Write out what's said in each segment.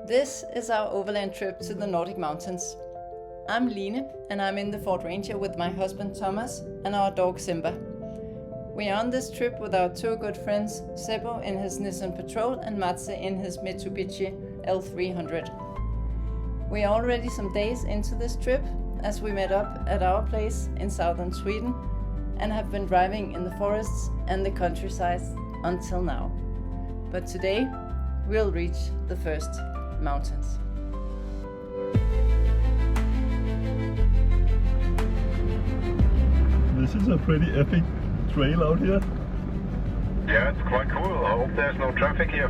This is our overland trip to the Nordic mountains. I'm Line and I'm in the Ford Ranger with my husband Thomas and our dog Simba. We are on this trip with our two good friends, Sebbo in his Nissan Patrol and Matze in his Mitsubishi L300. We are already some days into this trip as we met up at our place in southern Sweden and have been driving in the forests and the countryside until now. But today we'll reach the first mountains. This is a pretty epic trail out here. Yeah, it's quite cool. I hope there's no traffic here.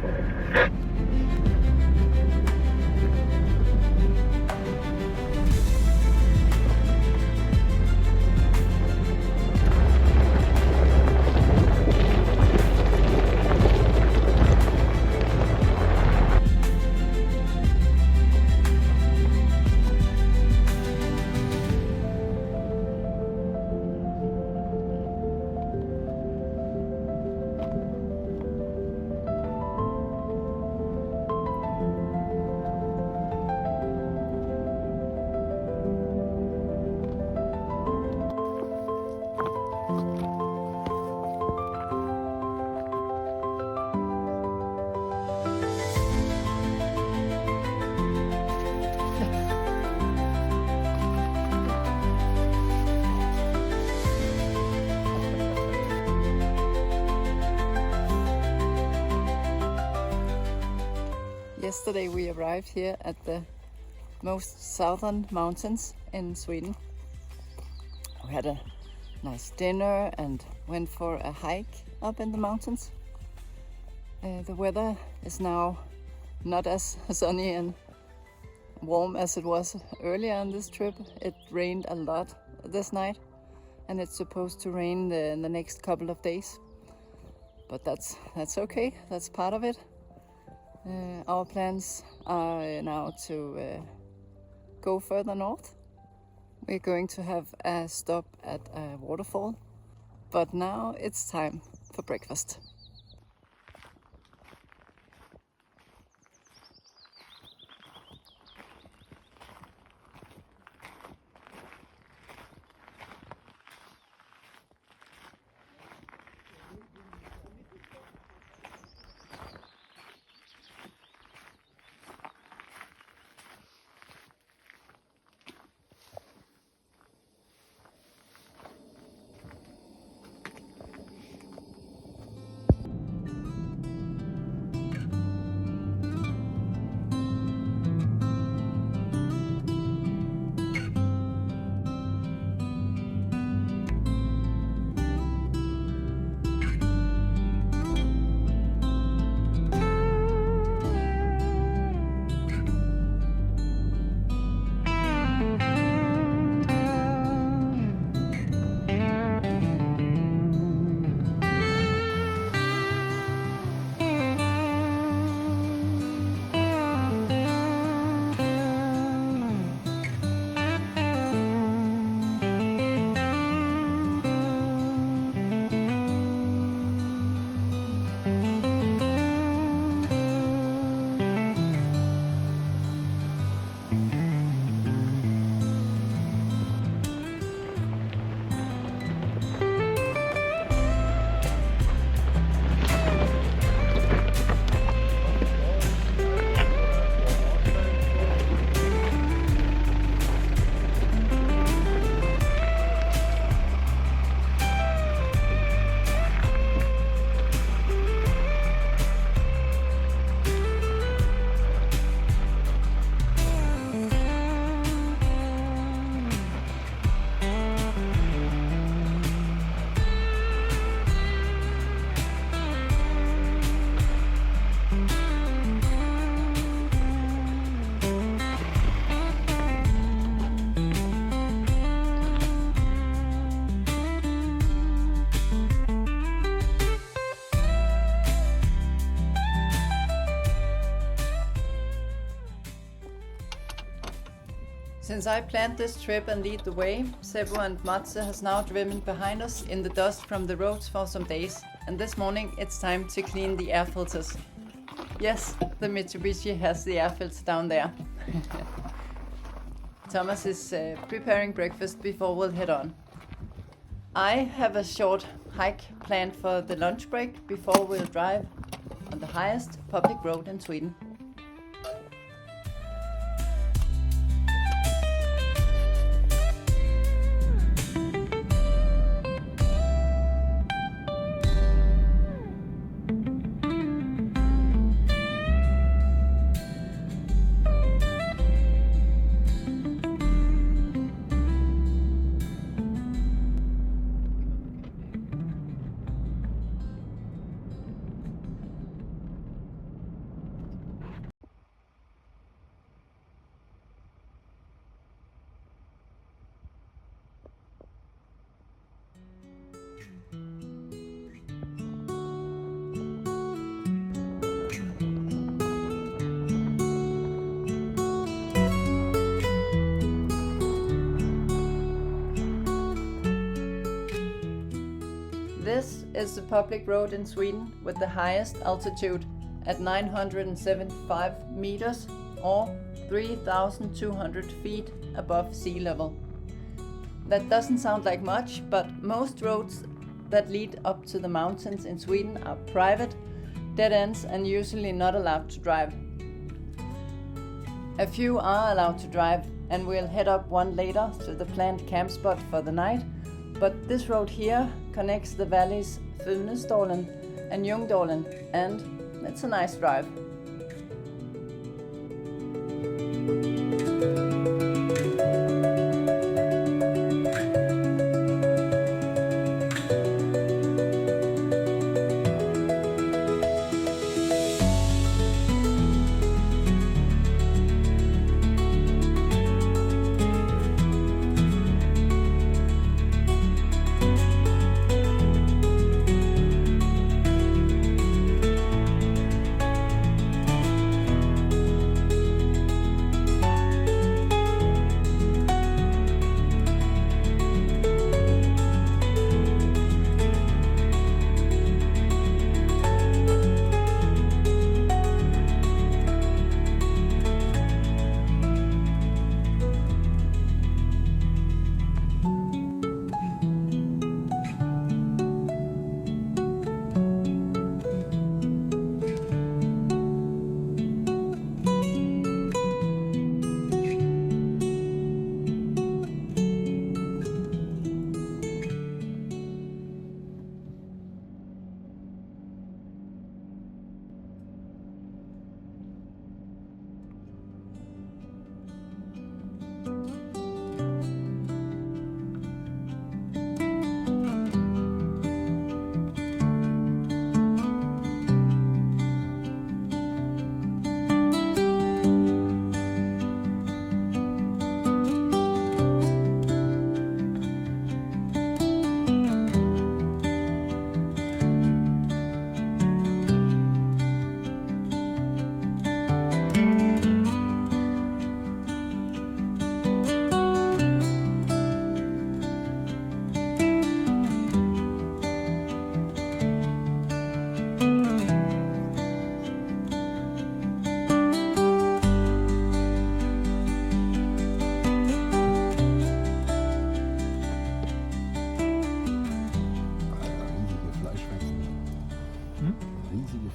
Yesterday we arrived here at the most southern mountains in Sweden. We had a nice dinner and went for a hike up in the mountains. The weather is now not as sunny and warm as it was earlier on this trip. It rained a lot this night and it's supposed to rain in the next couple of days. But that's okay, that's part of it. Our plans are now to go further north. We're going to have a stop at a waterfall, but now it's time for breakfast. Since I planned this trip and lead the way, Sebbo and Matze has now driven behind us in the dust from the roads for some days, and this morning it's time to clean the air filters. Yes, the Mitsubishi has the air filter down there. Thomas is preparing breakfast before we'll head on. I have a short hike planned for the lunch break before we'll drive on the highest public road in Sweden. This is the public road in Sweden with the highest altitude at 975 meters or 3,200 feet above sea level. That doesn't sound like much, but most roads that lead up to the mountains in Sweden are private, dead ends, and usually not allowed to drive. A few are allowed to drive, and we'll head up one later to the planned camp spot for the night. But this road here connects the valleys Funäsdalen and Ljungdalen, and it's a nice drive.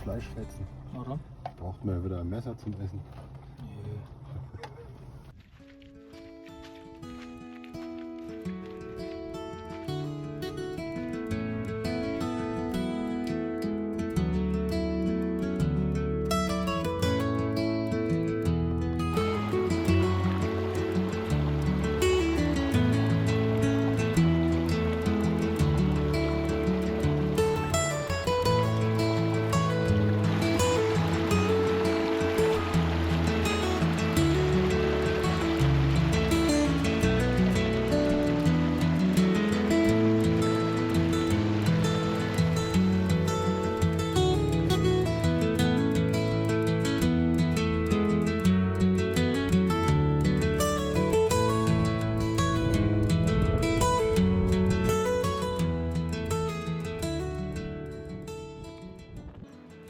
Fleischfetzen. Warum? Braucht man ja wieder ein Messer zum Essen.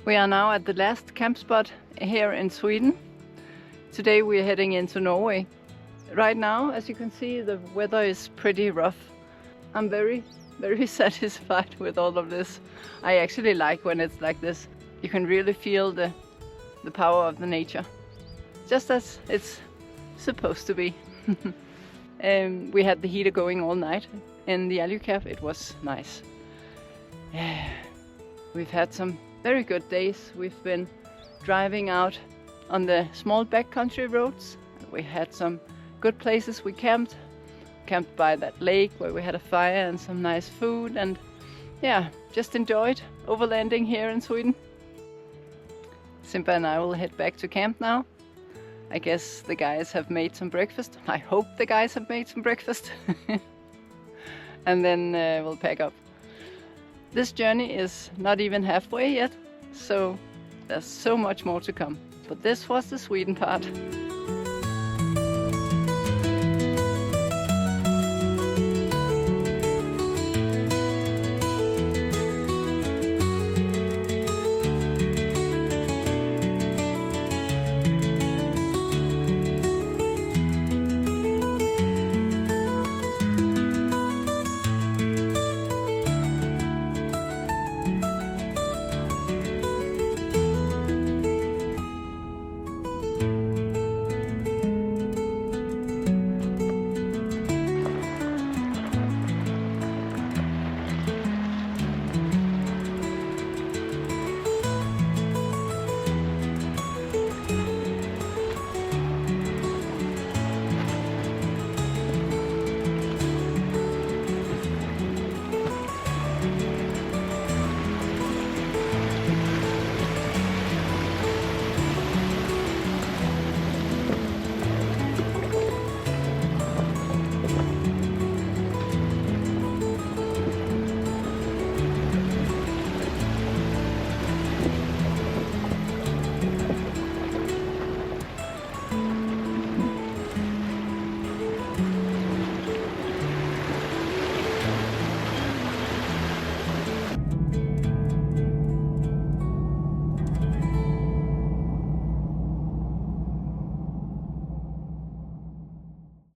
We are now at the last camp spot here in Sweden. Today we are heading into Norway. Right now, as you can see, the weather is pretty rough. I'm very satisfied with all of this. I actually like when it's like this. You can really feel the power of the nature, just as it's supposed to be. We had the heater going all night in the Alu-Cab. It was nice. We've had some very good days. We've been driving out on the small backcountry roads. We had some good places. We camped by that lake where we had a fire and some nice food, and yeah, just enjoyed overlanding here in Sweden. Simba and I will head back to camp now. I guess the guys have made some breakfast. I hope the guys have made some breakfast. And then we'll pack up. This journey is not even halfway yet, so there's so much more to come. But this was the Sweden part.